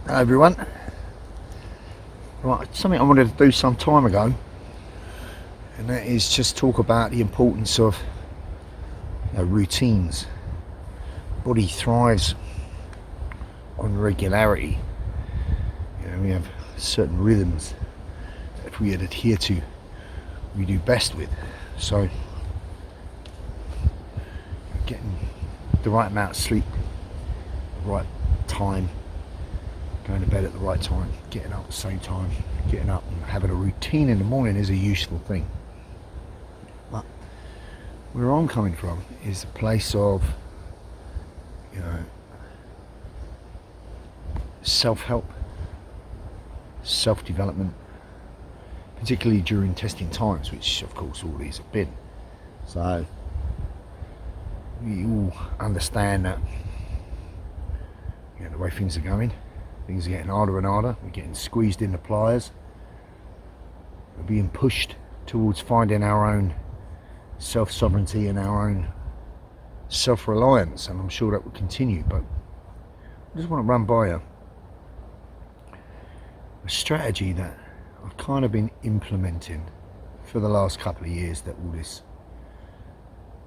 Hello everyone. Right, something I wanted to do some time ago, and that is just talk about the importance of routines. Body thrives on regularity. We have certain rhythms that if we adhere to, we do best with. So getting the right amount of sleep, the right time, going to bed at the right time, getting up at the same time, getting up and having a routine in the morning is a useful thing. But where I'm coming from is a place of self-help, self-development, particularly during testing times, which of course all these have been. So we all understand that the way things are going, things are getting harder and harder. We're getting squeezed in the pliers. We're being pushed towards finding our own self-sovereignty and our own self-reliance, and I'm sure that will continue. But I just want to run by you a strategy that I've kind of been implementing for the last couple of years that all this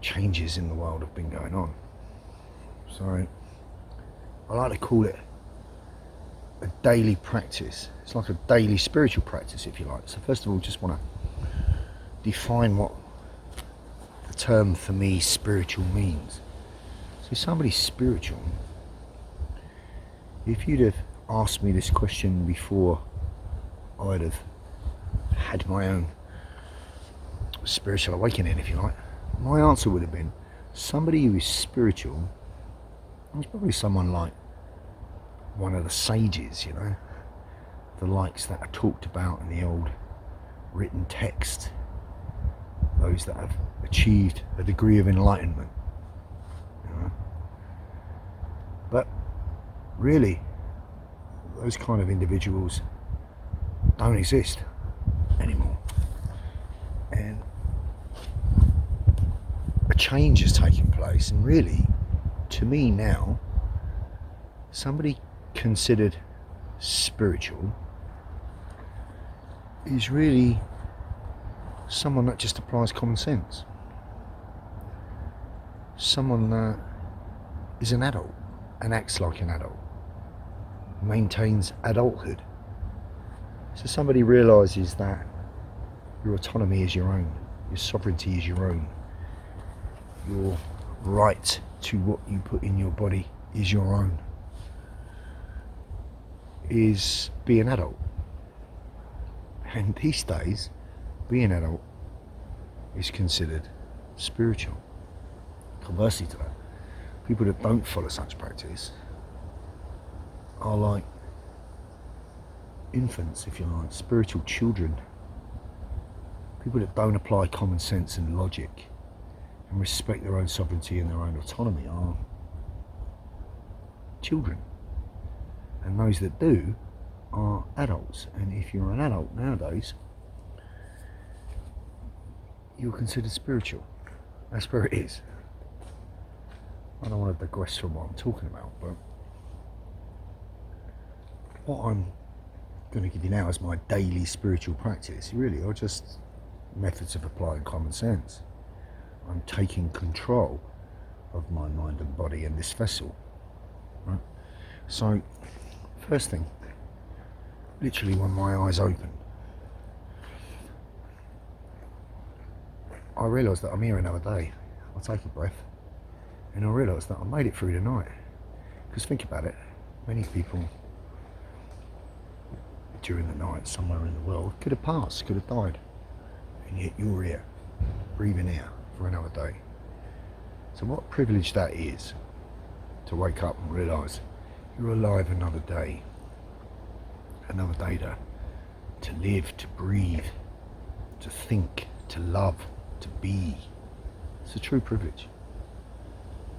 changes in the world have been going on. So I like to call it a daily practice. It's like a daily spiritual practice, if you like. So first of all, just want to define what the term for me spiritual means. So somebody's spiritual, if you'd have asked me this question before I'd have had my own spiritual awakening, if you like, my answer would have been somebody who is spiritual is probably someone like one of the sages, the likes that are talked about in the old written text, those that have achieved a degree of enlightenment. But really, those kind of individuals don't exist anymore, and a change has taken place. And really, to me now, somebody considered spiritual is really someone that just applies common sense, someone that is an adult and acts like an adult, maintains adulthood. So somebody realises that your autonomy is your own, your sovereignty is your own, your right to what you put in your body is your own, is be an adult. And these days, being an adult is considered spiritual. Conversely to that, people that don't follow such practice are like infants, if you like, spiritual children. People that don't apply common sense and logic and respect their own sovereignty and their own autonomy are children. And those that do are adults. And if you're an adult nowadays, you're considered spiritual. That's where it is. I don't want to digress from what I'm talking about, but what I'm going to give you now is my daily spiritual practice. Really are just methods of applying common sense. I'm taking control of my mind and body and this vessel. Right? So, first thing, literally when my eyes open, I realise that I'm here another day. I take a breath and I realise that I made it through the night. Because think about it, many people during the night somewhere in the world could have passed, could have died, and yet you're here, breathing air for another day. So what a privilege that is, to wake up and realise you're alive another day to live, to breathe, to think, to love, to be. It's a true privilege.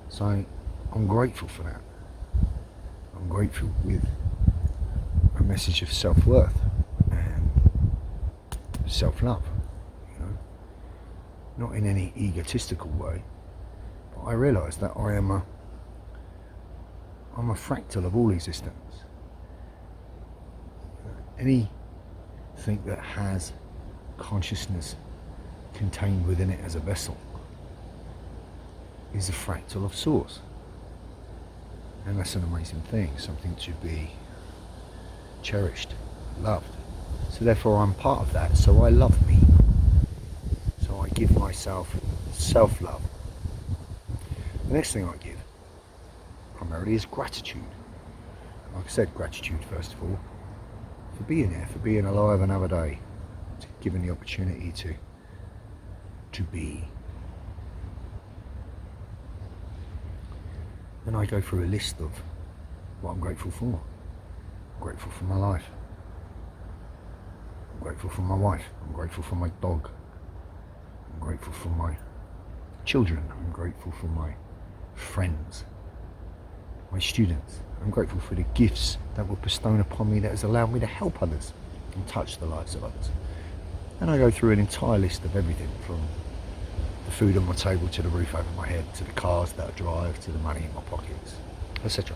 So I'm grateful for that. I'm grateful with a message of self-worth and self-love, not in any egotistical way, but I realise that I'm a fractal of all existence, anything that has consciousness contained within it as a vessel is a fractal of source. And that's an amazing thing, something to be cherished, loved. So therefore I'm part of that, so I love me. So I give myself self-love. The next thing I give primarily is gratitude. Like I said, gratitude first of all, for being here, for being alive another day, to given the opportunity to be. Then I go through a list of what I'm grateful for. I'm grateful for my life. I'm grateful for my wife. I'm grateful for my dog. I'm grateful for my children. I'm grateful for my friends, my students. I'm grateful for the gifts that were bestowed upon me that has allowed me to help others and touch the lives of others. And I go through an entire list of everything from the food on my table to the roof over my head, to the cars that I drive, to the money in my pockets, etc.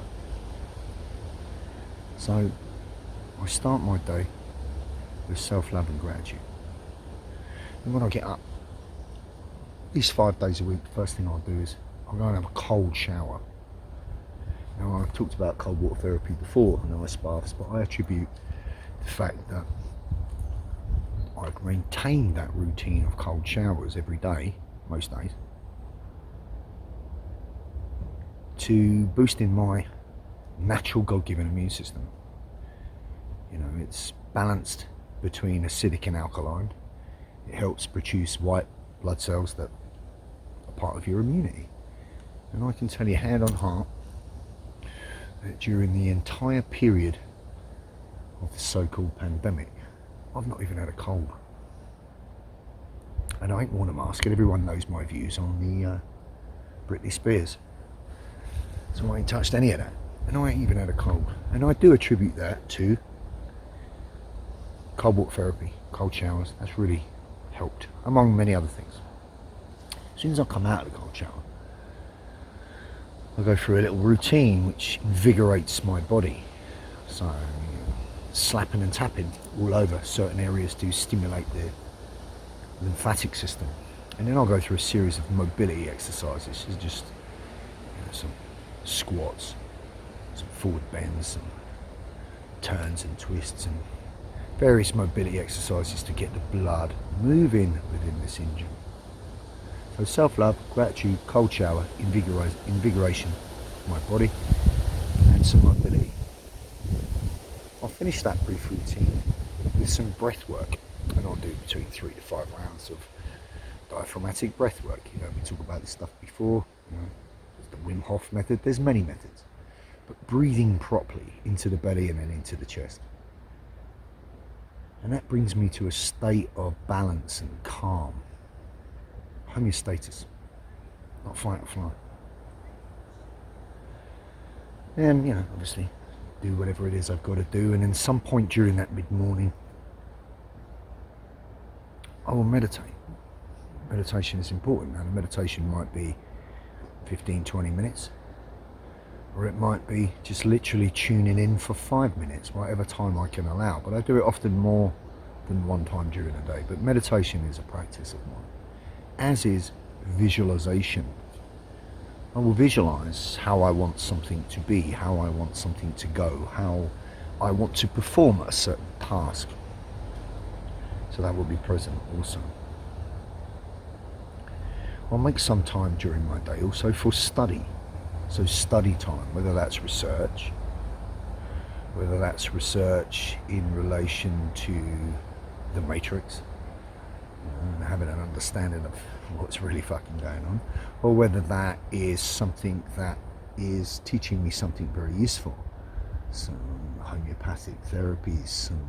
So I start my day with self-love and gratitude. And when I get up, at least 5 days a week, the first thing I'll do is I'll go and have a cold shower. Now, I've talked about cold water therapy before and ice baths, but I attribute the fact that I've maintained that routine of cold showers every day, most days, to boosting my natural God-given immune system. You know, it's balanced between acidic and alkaline. It helps produce white blood cells that are part of your immunity. And I can tell you hand on heart that during the entire period of the so-called pandemic, I've not even had a cold. And I ain't worn a mask, and everyone knows my views on the Britney Spears. So I ain't touched any of that. And I ain't even had a cold. And I do attribute that to cold water therapy, cold showers. That's really helped, among many other things. As soon as I come out of the cold shower, I go through a little routine which invigorates my body. So slapping and tapping all over certain areas to stimulate the lymphatic system. And then I'll go through a series of mobility exercises. It's just some squats, some forward bends, some turns and twists, and various mobility exercises to get the blood moving within this engine. So self-love, gratitude, cold shower, invigoration of my body, and some mobility. I'll finish that brief routine with some breath work, and I'll do between 3 to 5 rounds of diaphragmatic breath work. You know, we talked about this stuff before. You know, there's the Wim Hof method. There's many methods, but breathing properly into the belly and then into the chest. And that brings me to a state of balance and calm. Homeostasis, not fight or flight. And, you know, obviously do whatever it is I've got to do, and then some point during that mid-morning I will meditate. Meditation is important. Now, the meditation might be 15-20 minutes, or it might be just literally tuning in for 5 minutes, whatever time I can allow. But I do it often more than one time during the day. But meditation is a practice of mine, as is visualization. I will visualize how I want something to be, how I want something to go, how I want to perform a certain task. So that will be present also. I'll make some time during my day also for study. So study time, whether that's research in relation to the Matrix, and having an understanding of what's really fucking going on, or whether that is something that is teaching me something very useful, some homeopathic therapies, some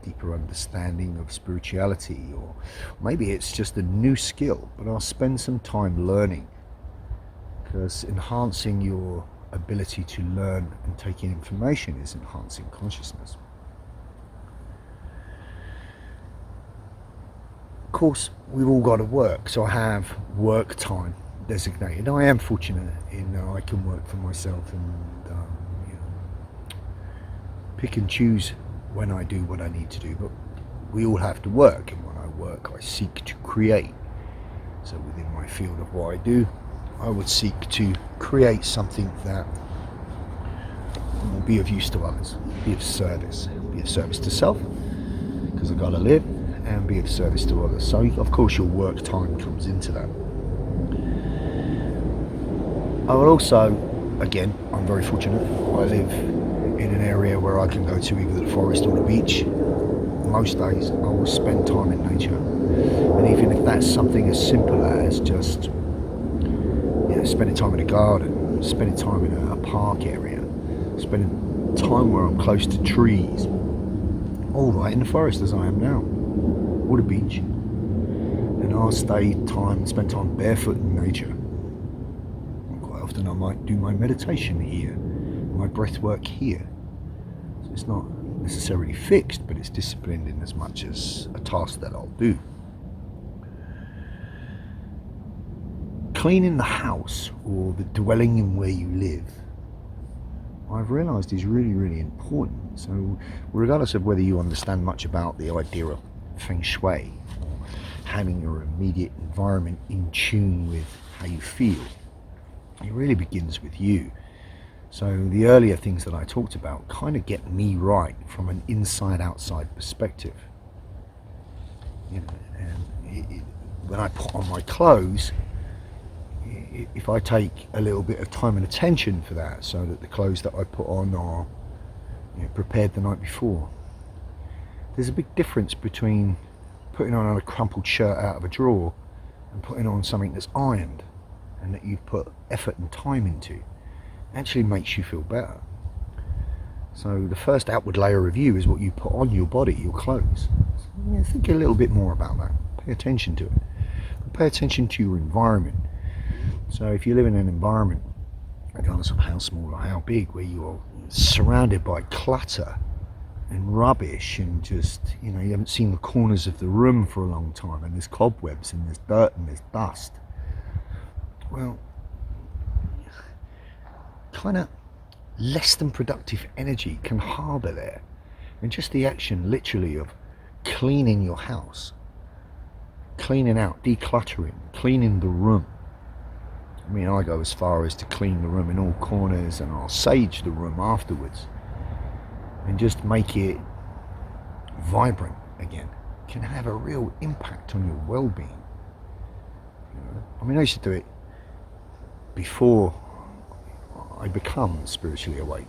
deeper understanding of spirituality, or maybe it's just a new skill, but I'll spend some time learning, because enhancing your ability to learn and take in information is enhancing consciousness. Of course, we've all got to work, so I have work time designated. I am fortunate in I can work for myself and pick and choose when I do what I need to do, but we all have to work, and when I work I seek to create. So within my field of what I do, I would seek to create something that will be of use to others, be of service to self, because I've got to live, and be of service to others. So of course your work time comes into that. I will also, again, I'm very fortunate, I live in an area where I can go to either the forest or the beach. Most days I will spend time in nature, and even if that's something as simple as just spending time in a garden, spending time in a park area, spending time where I'm close to trees, all right in the forest as I am now, or the beach, and I'll spend time barefoot in nature. And quite often I might do my meditation here, my breath work here. So it's not necessarily fixed, but it's disciplined in as much as a task that I'll do. Cleaning the house, or the dwelling in where you live, I've realised is really, really important. So regardless of whether you understand much about the idea of feng shui, or having your immediate environment in tune with how you feel, it really begins with you. So the earlier things that I talked about kind of get me right from an inside-outside perspective. And when I put on my clothes, if I take a little bit of time and attention for that, so that the clothes that I put on are prepared the night before, there's a big difference between putting on a crumpled shirt out of a drawer and putting on something that's ironed and that you've put effort and time into. It actually makes you feel better. So the first outward layer of you is what you put on your body, your clothes. So, think a little bit more about that. Pay attention to it. Pay attention to your environment. So if you live in an environment, regardless of how small or how big, where you're surrounded by clutter and rubbish, and just, you haven't seen the corners of the room for a long time, and there's cobwebs and there's dirt and there's dust, well, kind of less than productive energy can harbour there. And just the action literally of cleaning your house, cleaning out, decluttering, cleaning the room. I mean, I go as far as to clean the room in all corners, and I'll sage the room afterwards and just make it vibrant again. It can have a real impact on your well-being. I mean, I used to do it before I become spiritually awake.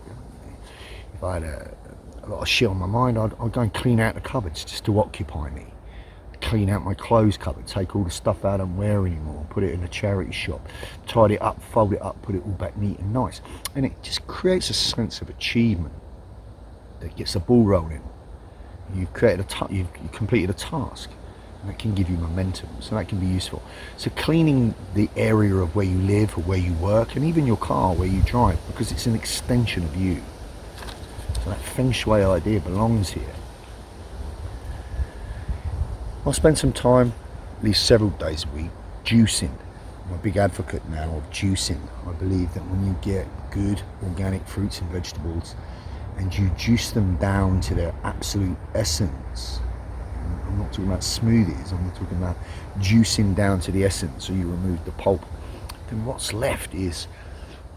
If I had a lot of shit on my mind, I'd go and clean out the cupboards just to occupy me. Clean out my clothes cupboard, take all the stuff out I don't wear anymore, put it in a charity shop, tidy it up, fold it up, put it all back neat and nice. And it just creates a sense of achievement that gets the ball rolling. You've completed a task, and that can give you momentum, so that can be useful. So cleaning the area of where you live or where you work, and even your car where you drive, because it's an extension of you. So that feng shui idea belongs here. I'll spend some time, at least several days a week, juicing. I'm a big advocate now of juicing. I believe that when you get good organic fruits and vegetables and you juice them down to their absolute essence, I'm not talking about smoothies, I'm talking about juicing down to the essence, so you remove the pulp, then what's left is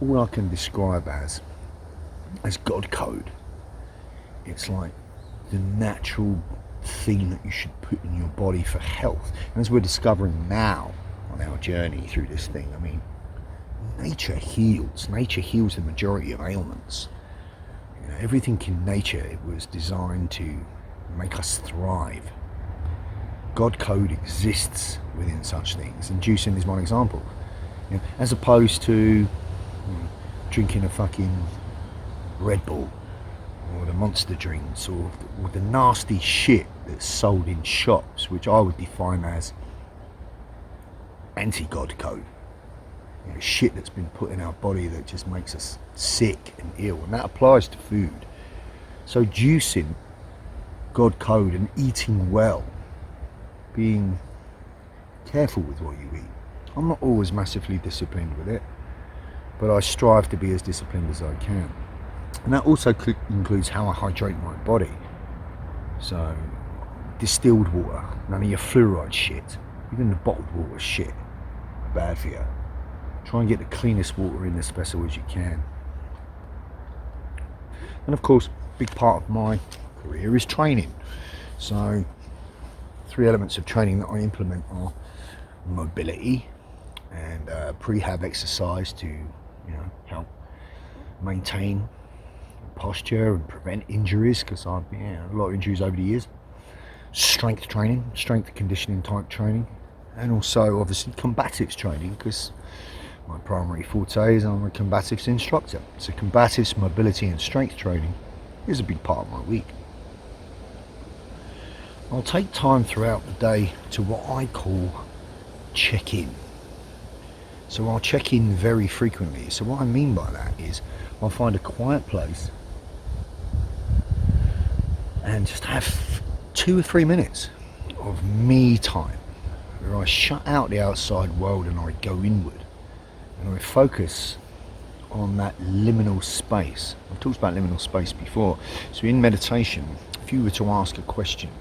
all I can describe as God code. It's like the natural thing that you should put in your body for health. And as we're discovering now on our journey through this thing, I mean, nature heals the majority of ailments. Everything in nature was designed to make us thrive. God code exists within such things, and juicing is one example. As opposed to drinking a fucking Red Bull, or the monster drinks, or the nasty shit that's sold in shops, which I would define as anti-God code. Shit that's been put in our body that just makes us sick and ill, and that applies to food. So juicing, God code, and eating well, being careful with what you eat. I'm not always massively disciplined with it, but I strive to be as disciplined as I can. And that also includes how I hydrate my body. So distilled water, none of your fluoride shit, even the bottled water shit, bad for you. Try and get the cleanest water in this vessel as you can. And of course, big part of my career is training. So 3 elements of training that I implement are mobility and prehab exercise to help maintain posture and prevent injuries, because I've had a lot of injuries over the years. Strength training, strength conditioning type training, and also obviously combatives training, because my primary forte is I'm a combatives instructor. So combatives, mobility and strength training is a big part of my week. I'll take time throughout the day to what I call check in. So I'll check in very frequently. So what I mean by that is I'll find a quiet place and just have 2 or 3 minutes of me time, where I shut out the outside world and I go inward. And I focus on that liminal space. I've talked about liminal space before. So in meditation, if you were to ask a question,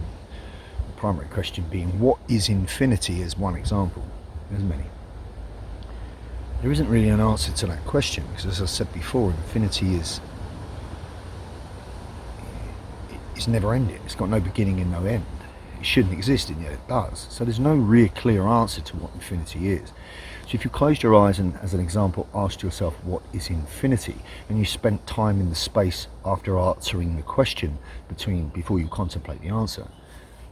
the primary question being, what is infinity, as one example, there's many. There isn't really an answer to that question, because as I said before, infinity is never ending. It's got no beginning and no end. It shouldn't exist, and yet it does. So there's no real clear answer to what infinity is. So if you closed your eyes and, as an example, asked yourself what is infinity, and you spent time in the space after answering the question before you contemplate the answer,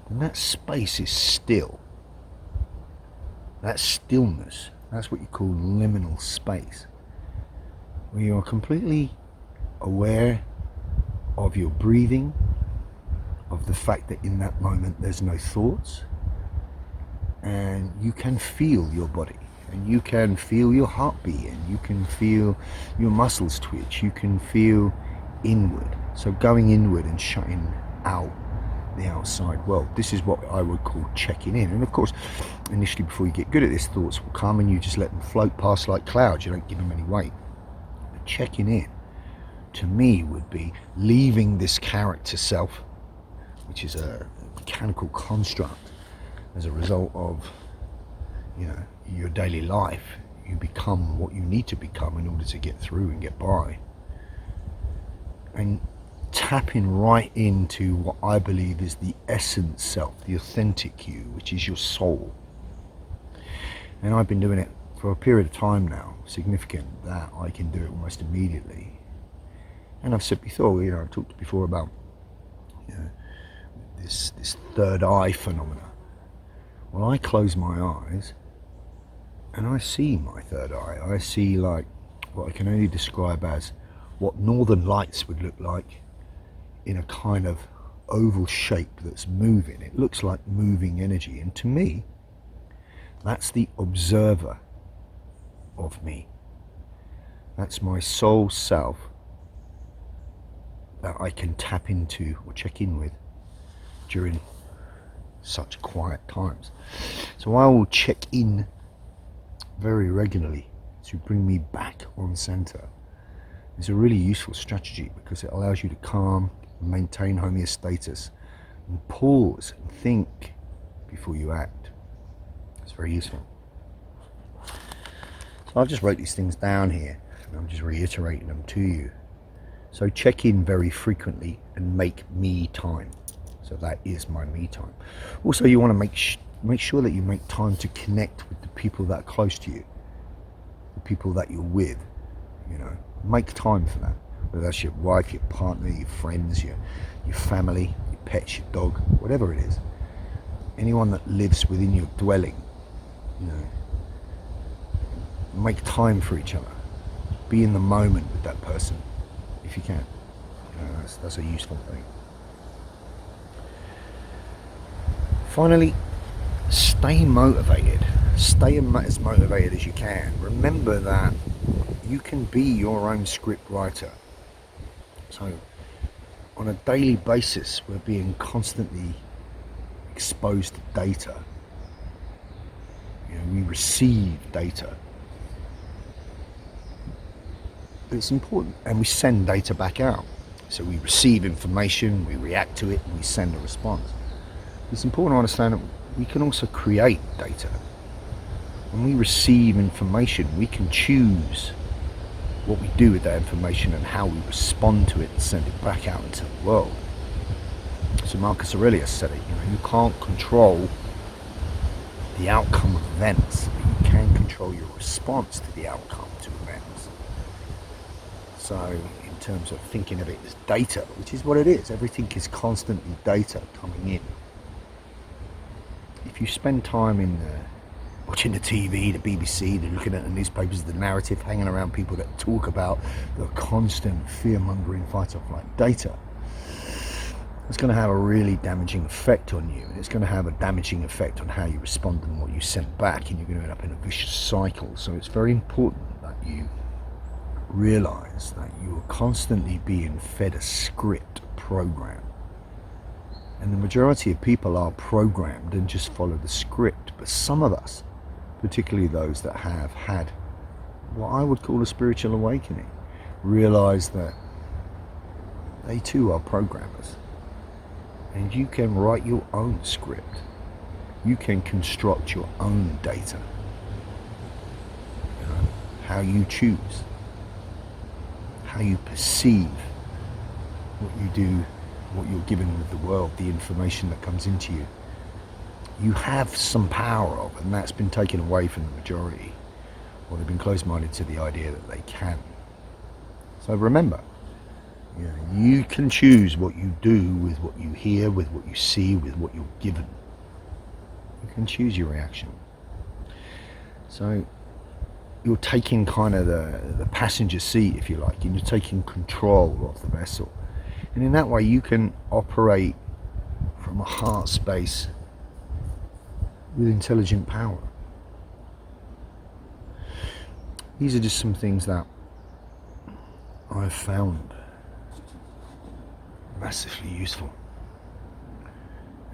then that space is still. That stillness, that's what you call liminal space, where you are completely aware of your breathing, of the fact that in that moment there's no thoughts, and you can feel your body, and you can feel your heartbeat, and you can feel your muscles twitch, you can feel inward. So going inward and shutting out the outside world. This is what I would call checking in. And of course, initially, before you get good at this, thoughts will come and you just let them float past like clouds. You don't give them any weight. But checking in, to me, would be leaving this character self, which is a mechanical construct as a result of your daily life. You become what you need to become in order to get through and get by, and tapping right into what I believe is the essence self, the authentic you, which is your soul. And I've been doing it for a period of time now, significant that I can do it almost immediately. And I've said before, I've talked before about this third eye phenomena. Well, I close my eyes and I see my third eye. I see like what I can only describe as what northern lights would look like, in a kind of oval shape that's moving. It looks like moving energy, and to me, that's the observer of me. That's my soul self that I can tap into or check in with during such quiet times. So I will check in very regularly to bring me back on center. It's a really useful strategy because it allows you to calm, maintain homeostasis, and pause and think before you act. It's very useful. So I've just wrote these things down here and I'm just reiterating them to you. So check in very frequently and make me time. So that is my me time. Also, you want to make sure that you make time to connect with the people that are close to you, the people that you're with. Make time for that. Whether that's your wife, your partner, your friends, your family, your pets, your dog, whatever it is. Anyone that lives within your dwelling, make time for each other. Be in the moment with that person, if you can. That's a useful thing. Finally, stay motivated. Stay as motivated as you can. Remember that you can be your own script writer. So on a daily basis, we're being constantly exposed to data. We receive data. It's important, and we send data back out. So we receive information, we react to it, and we send a response. It's important to understand that we can also create data. When we receive information, we can choose what we do with that information and how we respond to it and send it back out into the world. So Marcus Aurelius said it, you can't control the outcome of events, but you can control your response to the outcome to events. So in terms of thinking of it as data, which is what it is, everything is constantly data coming in. If you spend time in watching the TV, the BBC, looking at the newspapers, the narrative, hanging around people that talk about the constant fear-mongering fight or flight data, it's going to have a really damaging effect on you. It's going to have a damaging effect on how you respond and what you send back, and you're going to end up in a vicious cycle. So it's very important that you realize that you are constantly being fed a script program. And the majority of people are programmed and just follow the script. But some of us, particularly those that have had what I would call a spiritual awakening, realize that they too are programmers. And you can write your own script. You can construct your own data. How you choose, how you perceive what you do, what you're given with the world, the information that comes into you. You have some power of, and that's been taken away from the majority, or they've been closed-minded to the idea that they can. So remember, you can choose what you do with what you hear, with what you see, with what you're given. You can choose your reaction. So you're taking kind of the passenger seat, if you like, and you're taking control of the vessel. And in that way, you can operate from a heart space with intelligent power. These are just some things that I've found massively useful.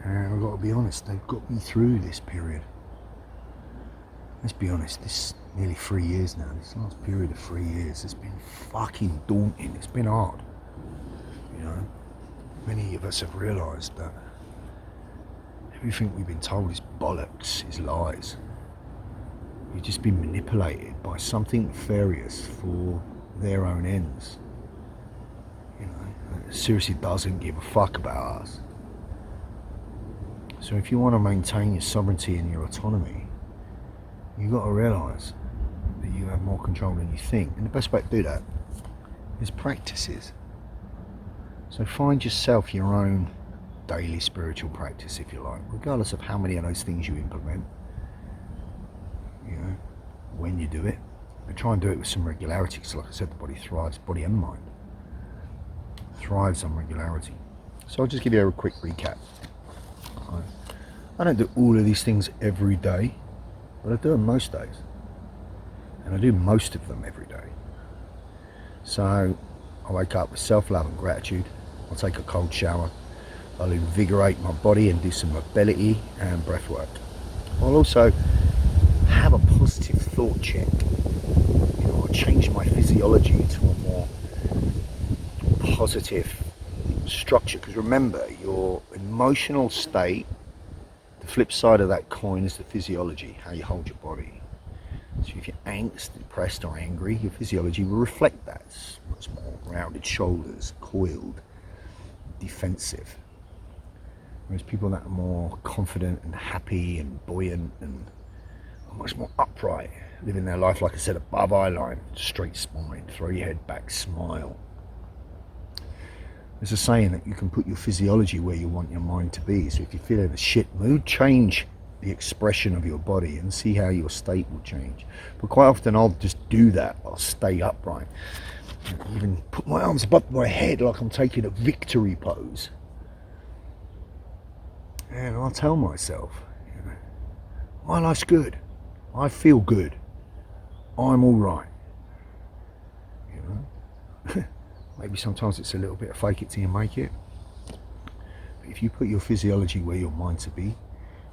And I've got to be honest, they've got me through this period. Let's be honest, this nearly 3 years now, this last period of 3 years has been fucking daunting. It's been hard. Many of us have realised that everything we've been told is bollocks, is lies. We've just been manipulated by something nefarious for their own ends. It seriously doesn't give a fuck about us. So if you want to maintain your sovereignty and your autonomy, you've got to realise that you have more control than you think. And the best way to do that is practices. So find yourself your own daily spiritual practice, if you like, regardless of how many of those things you implement, when you do it. But try and do it with some regularity, because like I said, the body thrives, body and mind thrives on regularity. So I'll just give you a quick recap. I don't do all of these things every day, but I do them most days. And I do most of them every day. So I wake up with self-love and gratitude. I'll take a cold shower. I'll invigorate my body and do some mobility and breath work. I'll also have a positive thought check. I'll change my physiology to a more positive structure. Because remember, your emotional state, the flip side of that coin is the physiology, how you hold your body. So if you're angst, depressed or angry, your physiology will reflect that. It's much more rounded shoulders, coiled, defensive. Whereas people that are more confident and happy and buoyant and are much more upright, living their life, like I said, above eye line, straight spine, throw your head back, smile. There's a saying that you can put your physiology where you want your mind to be. So if you feel in a shit mood, change the expression of your body and see how your state will change. But quite often I'll just do that. I'll stay upright. I even put my arms above my head like I'm taking a victory pose. And I'll tell myself, my life's good. I feel good. I'm all right. Maybe sometimes it's a little bit of fake it till you make it. But if you put your physiology where your mind to be,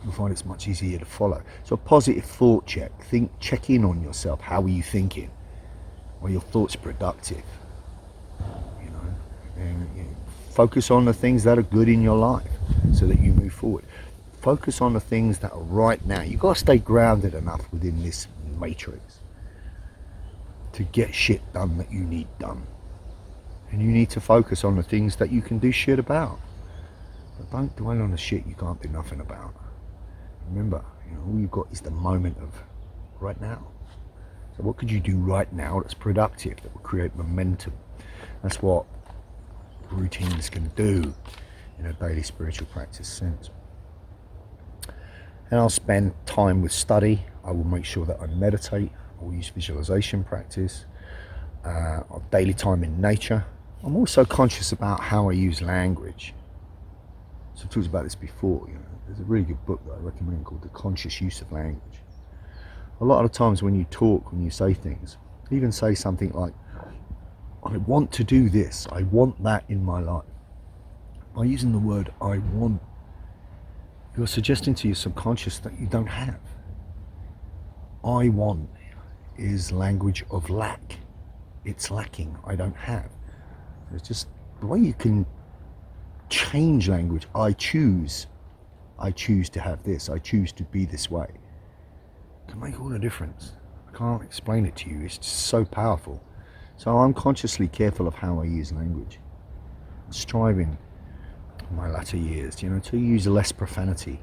you'll find it's much easier to follow. So a positive thought check. Check in on yourself. How are you thinking? Are your thoughts productive? And focus on the things that are good in your life so that you move forward. Focus on the things that are right now. You've got to stay grounded enough within this matrix to get shit done that you need done. And you need to focus on the things that you can do shit about. But don't dwell on the shit you can't do nothing about. Remember, all you've got is the moment of right now. So what could you do right now that's productive, that will create momentum? That's what routines can do in a daily spiritual practice sense. And I'll spend time with study. I will make sure that I meditate. I will use visualization practice. Daily time in nature. I'm also conscious about how I use language. So I've talked about this before. There's a really good book that I recommend called The Conscious Use of Language. A lot of the times when you talk, when you say things, even say something like, I want to do this, I want that in my life. By using the word I want, you're suggesting to your subconscious that you don't have. I want is language of lack. It's lacking, I don't have. It's just the way you can change language. I choose to have this, I choose to be this way. It can make all the difference. I can't explain it to you, it's just so powerful. So I'm consciously careful of how I use language. Striving in my latter years, to use less profanity.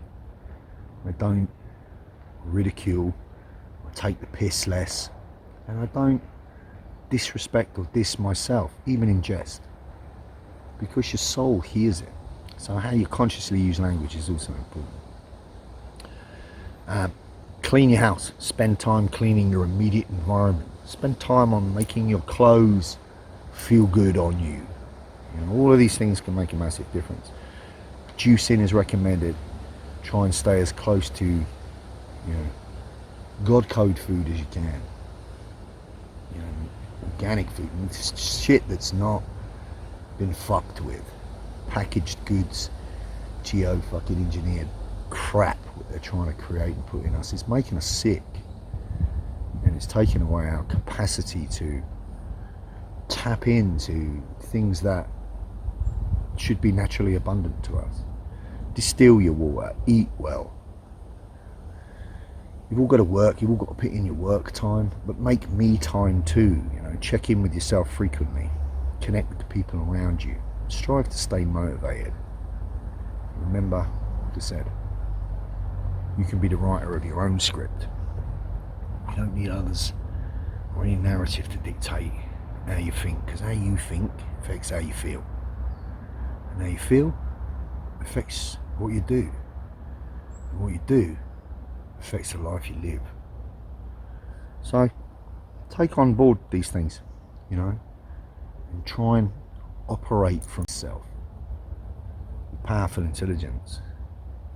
I don't ridicule, I take the piss less, and I don't disrespect or diss myself, even in jest, because your soul hears it. So how you consciously use language is also important. Clean your house. Spend time cleaning your immediate environment. Spend time on making your clothes feel good on you. All of these things can make a massive difference. Juicing is recommended. Try and stay as close to God code food as you can. Organic food, shit that's not been fucked with. Packaged goods, geo fucking engineered crap what they're trying to create and put in us is making us sick, and it's taking away our capacity to tap into things that should be naturally abundant to us. Distill your water, eat well. You've all got to work, you've all got to put in your work time, but make me time too. Check in with yourself frequently, connect with the people around you, strive to stay motivated. Remember, like I said, you can be the writer of your own script. You don't need others or any narrative to dictate how you think, because how you think affects how you feel, and how you feel affects what you do, and what you do affects the life you live. So take on board these things, and try and operate from self, powerful intelligence.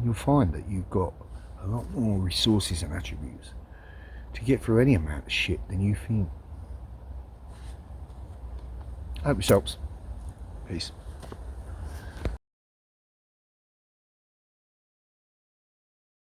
You'll find that you've got a lot more resources and attributes to get through any amount of shit than you think. I hope this helps. Peace.